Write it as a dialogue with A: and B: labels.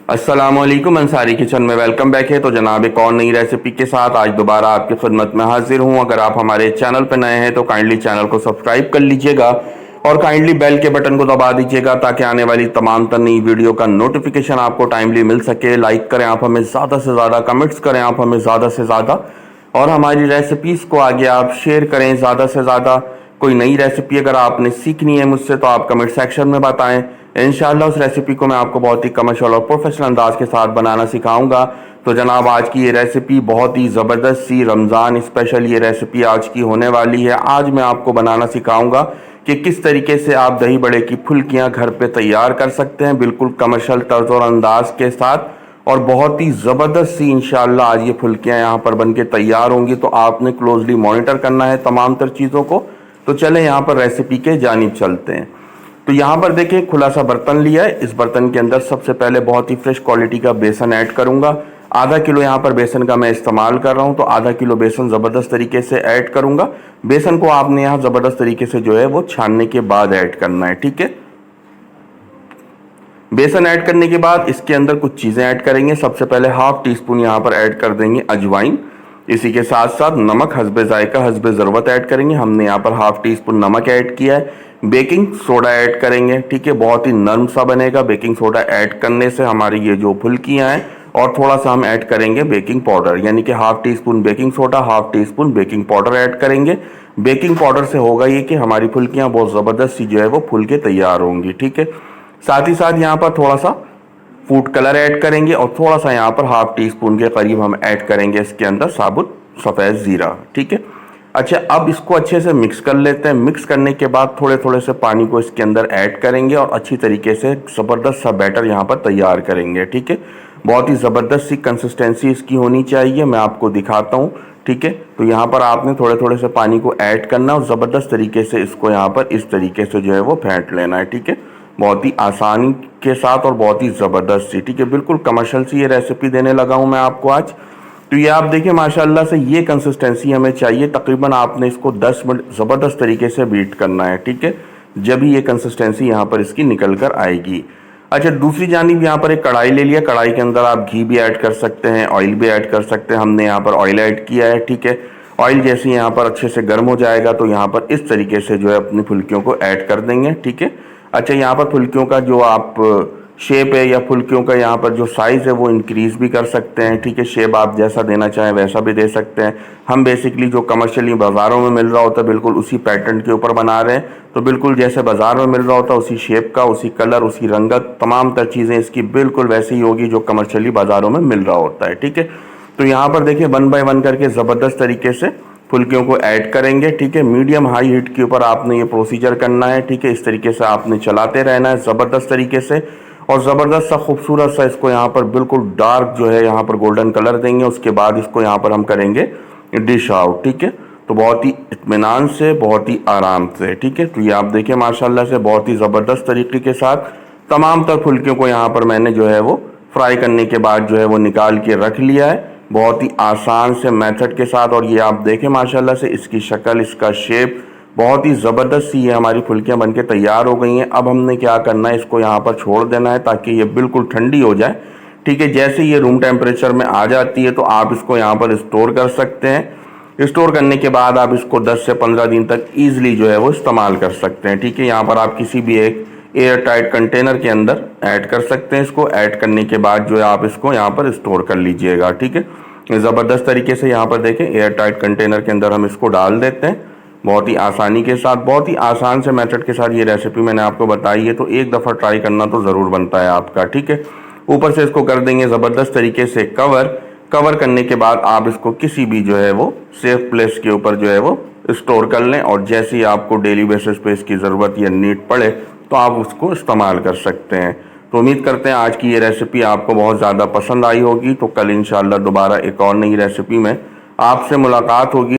A: अस्सलामुअलैकुम, अंसारी किचन में welcome back है। तो जनाब एक और नई रेसिपी के साथ आज दोबारा आपकी खिदमत में हाजिर हूं। अगर आप हमारे चैनल पर नए हैं तो काइंडली चैनल को सब्सक्राइब कर लीजिएगा और काइंडली बेल के बटन को दबा दीजिएगा ताकि आने वाली तमाम तर नई वीडियो का नोटिफिकेशन आपको टाइमली मिल सके। लाइक करें आप हमें ज़्यादा से ज़्यादा, कमेंट्स करें आप हमें ज़्यादा से ज़्यादा और हमारी रेसिपीज़ को आगे आप शेयर करें ज़्यादा से ज़्यादा। कोई नई रेसिपी अगर आपने सीखनी है मुझसे तो आप कमेंट सेक्शन में बताएं। इंशाल्लाह उस रेसिपी को मैं आपको बहुत ही कमर्शियल और प्रोफेशनल अंदाज के साथ बनाना सिखाऊंगा। तो जनाब आज की ये रेसिपी बहुत ही ज़बरदस्त सी रमज़ान स्पेशल ये रेसिपी आज की होने वाली है। आज मैं आपको बनाना सिखाऊंगा कि किस तरीके से आप दही बड़े की फुल्कियाँ घर पे तैयार कर सकते हैं बिल्कुल कमर्शियल तर्ज और अंदाज के साथ। और बहुत ही ज़बरदस्त सी इंशाल्लाह आज ये फुल्कियाँ यहाँ पर बन के तैयार होंगी। तो आपने क्लोजली मॉनिटर करना है तमाम तर चीज़ों को। तो चलें यहाँ पर रेसिपी के जानिब चलते हैं। तो यहाँ पर देखिए खुला सा बर्तन लिया है। इस बर्तन के अंदर सबसे पहले बहुत ही फ्रेश क्वालिटी का बेसन ऐड करूँगा। आधा किलो यहाँ पर बेसन का मैं इस्तेमाल कर रहा हूँ। तो आधा किलो बेसन ज़बरदस्त तरीके से ऐड करूँगा। बेसन को आपने यहाँ ज़बरदस्त तरीके से जो है वो छानने के बाद ऐड करना है, ठीक है। बेसन ऐड करने के बाद इसके अंदर कुछ चीज़ें ऐड करेंगे। सबसे पहले हाफ टी स्पून यहाँ पर ऐड कर देंगे अजवाइन। इसी के साथ साथ नमक हस्बे जायका हस्बे ज़रूरत ऐड करेंगे। हमने यहाँ पर हाफ टी स्पून नमक ऐड किया है। बेकिंग सोडा ऐड करेंगे, ठीक है। बहुत ही नरम सा बनेगा बेकिंग सोडा ऐड करने से हमारी ये जो फुल्कियाँ हैं। और थोड़ा सा हम ऐड करेंगे बेकिंग पाउडर, यानी कि half tea spoon baking soda half tea spoon baking powder add करेंगे। बेकिंग पाउडर से होगा ये कि हमारी फुल्कियाँ बहुत ज़बरदस्त सी जो है वो फुल के तैयार होंगी, ठीक है। साथ ही साथ यहाँ पर थोड़ा सा फूड कलर ऐड करेंगे और थोड़ा सा यहाँ पर हाफ टी स्पून के करीब हम ऐड करेंगे इसके अंदर साबुत सफ़ेद ज़ीरा, ठीक है। अच्छा, अब इसको अच्छे से मिक्स कर लेते हैं। मिक्स करने के बाद थोड़े थोड़े से पानी को इसके अंदर ऐड करेंगे और अच्छी तरीके से ज़बरदस्त सा बैटर यहाँ पर तैयार करेंगे, ठीक है। बहुत ही ज़बरदस्त सी कंसिस्टेंसी इसकी होनी चाहिए, मैं आपको दिखाता हूँ, ठीक है। तो यहाँ पर आपने थोड़े थोड़े से पानी को ऐड करना और ज़बरदस्त तरीके से इसको यहाँ पर इस तरीके से जो है वो फेंट लेना है, ठीक है। बहुत ही आसानी के साथ और बहुत ही ज़बरदस्त सी, ठीक है। बिल्कुल कमर्शियल सी ये रेसिपी देने लगा हूँ मैं आपको आज। तो ये आप देखिए माशाल्लाह से ये कंसिस्टेंसी हमें चाहिए। तकरीबन आपने इसको 10 मिनट ज़बरदस्त तरीके से बीट करना है, ठीक है। जब भी ये कंसिस्टेंसी यहाँ पर इसकी निकल कर आएगी। अच्छा, दूसरी जानिब यहाँ पर एक कढ़ाई ले लिया। कढ़ाई के अंदर आप घी भी ऐड कर सकते हैं, ऑयल भी ऐड कर सकते हैं। हमने यहाँ पर ऑयल ऐड किया है, ठीक है। ऑयल जैसे यहाँ पर अच्छे से गर्म हो जाएगा तो यहाँ पर इस तरीके से जो है अपनी फुल्कियों को ऐड कर देंगे, ठीक है। अच्छा, यहाँ पर फुल्कियों का जो आप शेप है या फुल्कियों का यहाँ पर जो साइज़ है वो इंक्रीज़ भी कर सकते हैं, ठीक है। शेप आप जैसा देना चाहें वैसा भी दे सकते हैं। हम बेसिकली जो कमर्शियली बाज़ारों में मिल रहा होता है बिल्कुल उसी पैटर्न के ऊपर बना रहे हैं। तो बिल्कुल जैसे बाज़ार में मिल रहा होता है उसी शेप का, उसी कलर, उसी रंगत, तमाम तर चीज़ें इसकी बिल्कुल वैसी ही होगी जो कमर्शियली बाज़ारों में मिल रहा होता है, ठीक है। तो यहाँ पर देखिए 1 बाय 1 करके ज़बरदस्त तरीके से फुल्कियों को ऐड करेंगे, ठीक है। मीडियम हाई हीट के ऊपर आपने ये प्रोसीजर करना है, ठीक है। इस तरीके से आपने चलाते रहना है ज़बरदस्त तरीके से और ज़बरदस्त सा खूबसूरत सा इसको यहाँ पर बिल्कुल डार्क जो है यहाँ पर गोल्डन कलर देंगे। उसके बाद इसको यहाँ पर हम करेंगे डिश आउट, ठीक है। तो बहुत ही इत्मीनान से, बहुत ही आराम से, ठीक है। तो ये आप देखिए माशाल्लाह से बहुत ही ज़बरदस्त तरीके के साथ तमाम तर फुल्कियों को यहाँ पर मैंने जो है वो फ्राई करने के बाद जो है वो निकाल के रख लिया है बहुत ही आसान से मेथड के साथ। और ये आप देखें माशाल्लाह से इसकी शक्ल, इसका शेप बहुत ही ज़बरदस्त सी है। हमारी फुल्कियाँ बनके तैयार हो गई हैं। अब हमने क्या करना है, इसको यहाँ पर छोड़ देना है ताकि ये बिल्कुल ठंडी हो जाए, ठीक है। जैसे ये रूम टेम्परेचर में आ जाती है तो आप इसको यहाँ पर स्टोर कर सकते हैं। स्टोर करने के बाद आप इसको 10 से 15 दिन तक ईजिली जो है वो इस्तेमाल कर सकते हैं, ठीक है। यहाँ पर आप किसी भी एक एयर टाइट कंटेनर के अंदर ऐड कर सकते हैं। इसको ऐड करने के बाद जो है आप इसको यहाँ पर स्टोर कर लीजिएगा, ठीक है। ज़बरदस्त तरीके से यहाँ पर देखें एयर टाइट कंटेनर के अंदर हम इसको डाल देते हैं बहुत ही आसानी के साथ। बहुत ही आसान से मेथड के साथ ये रेसिपी मैंने आपको बताई है, तो एक दफ़ा ट्राई करना तो ज़रूर बनता है आपका, ठीक है। ऊपर से इसको कर देंगे ज़बरदस्त तरीके से कवर करने के बाद आप इसको किसी भी जो है वो सेफ प्लेस के ऊपर जो है वो स्टोर कर लें और जैसे ही आपको डेली बेसिस पे इसकी ज़रूरत या नीड पड़े तो आप उसको इस्तेमाल कर सकते हैं। तो उम्मीद करते हैं आज की ये रेसिपी आपको बहुत ज़्यादा पसंद आई होगी। तो कल इंशाल्लाह दोबारा एक और नई रेसिपी में आपसे मुलाकात होगी।